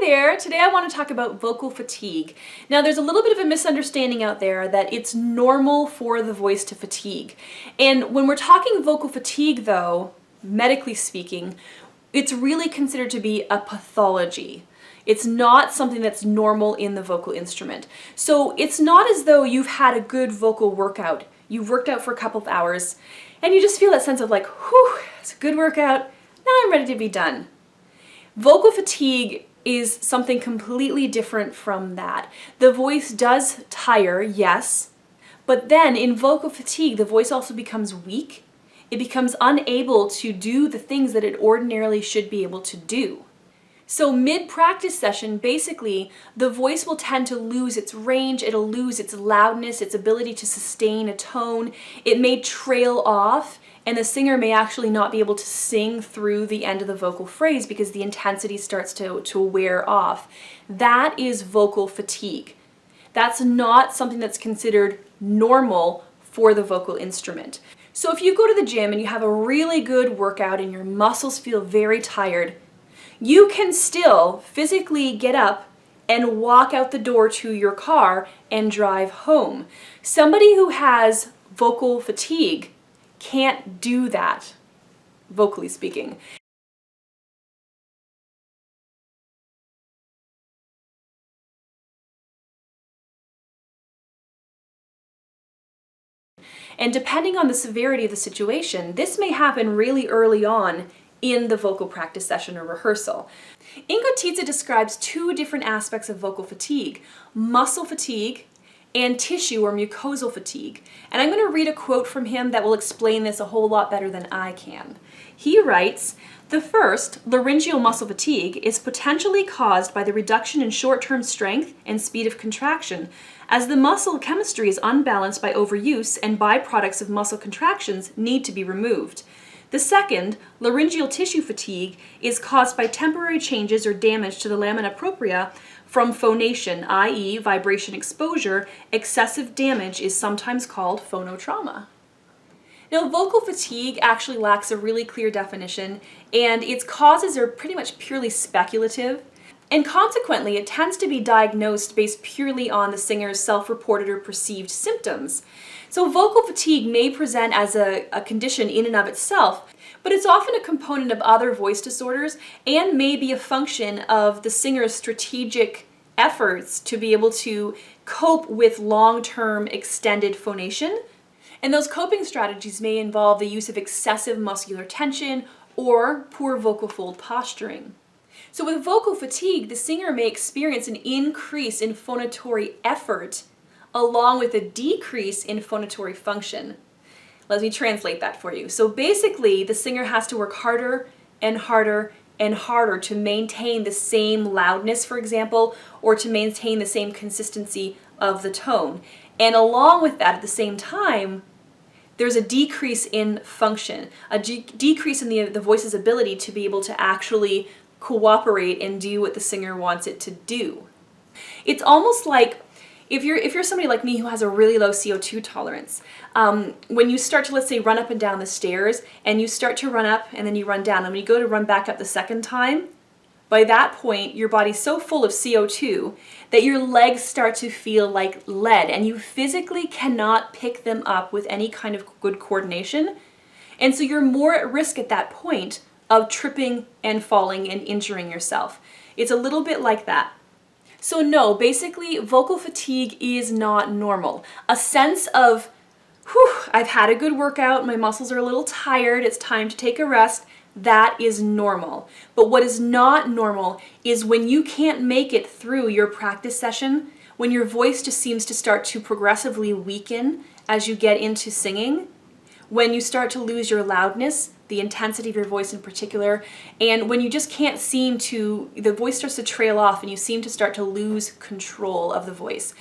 there! Today I want to talk about vocal fatigue. Now there's a little bit of a misunderstanding out there that it's normal for the voice to fatigue. And when we're talking vocal fatigue though, medically speaking, it's really considered to be a pathology. It's not something that's normal in the vocal instrument. So it's not as though you've had a good vocal workout. You've worked out for a couple of hours and you just feel that sense of like, whew, it's a good workout, now I'm ready to be done. Vocal fatigue is something completely different from that. The voice does tire, yes, but then in vocal fatigue, the voice also becomes weak. It becomes unable to do the things that it ordinarily should be able to do. So mid-practice session, basically, the voice will tend to lose its range, it'll lose its loudness, its ability to sustain a tone. It may trail off, and the singer may actually not be able to sing through the end of the vocal phrase because the intensity starts to wear off. That is vocal fatigue. That's not something that's considered normal for the vocal instrument. So if you go to the gym and you have a really good workout and your muscles feel very tired, you can still physically get up and walk out the door to your car and drive home. Somebody who has vocal fatigue can't do that, vocally speaking. And depending on the severity of the situation, this may happen really early on in the vocal practice session or rehearsal. Ingo Tietze describes two different aspects of vocal fatigue: muscle fatigue and tissue or mucosal fatigue. And I'm going to read a quote from him that will explain this a whole lot better than I can. He writes, "The first, laryngeal muscle fatigue, is potentially caused by the reduction in short-term strength and speed of contraction, as the muscle chemistry is unbalanced by overuse and byproducts of muscle contractions need to be removed. The second, laryngeal tissue fatigue, is caused by temporary changes or damage to the lamina propria from phonation, i.e. vibration exposure. Excessive damage is sometimes called phonotrauma." Now, vocal fatigue actually lacks a really clear definition, and its causes are pretty much purely speculative, and consequently it tends to be diagnosed based purely on the singer's self-reported or perceived symptoms. So vocal fatigue may present as a condition in and of itself, but it's often a component of other voice disorders and may be a function of the singer's strategic efforts to be able to cope with long-term extended phonation. And those coping strategies may involve the use of excessive muscular tension or poor vocal fold posturing. So with vocal fatigue, the singer may experience an increase in phonatory effort along with a decrease in phonatory function. Let me translate that for you. So basically, the singer has to work harder and harder and harder to maintain the same loudness, for example, or to maintain the same consistency of the tone. And along with that, at the same time, there's a decrease in function, a decrease in the voice's ability to be able to actually cooperate and do what the singer wants it to do. It's almost like if you're somebody like me who has a really low CO2 tolerance, when you start to, let's say, run up and down the stairs, and you start to run up and then you run down, and when you go to run back up the second time, by that point your body's so full of CO2 that your legs start to feel like lead, and you physically cannot pick them up with any kind of good coordination. And so you're more at risk at that point of tripping and falling and injuring yourself. It's a little bit like that. So no, basically vocal fatigue is not normal. A sense of, whew, I've had a good workout, my muscles are a little tired, it's time to take a rest, that is normal. But what is not normal is when you can't make it through your practice session, when your voice just seems to start to progressively weaken as you get into singing, when you start to lose your loudness, the intensity of your voice in particular, and when you just can't seem to, the voice starts to trail off and you seem to start to lose control of the voice.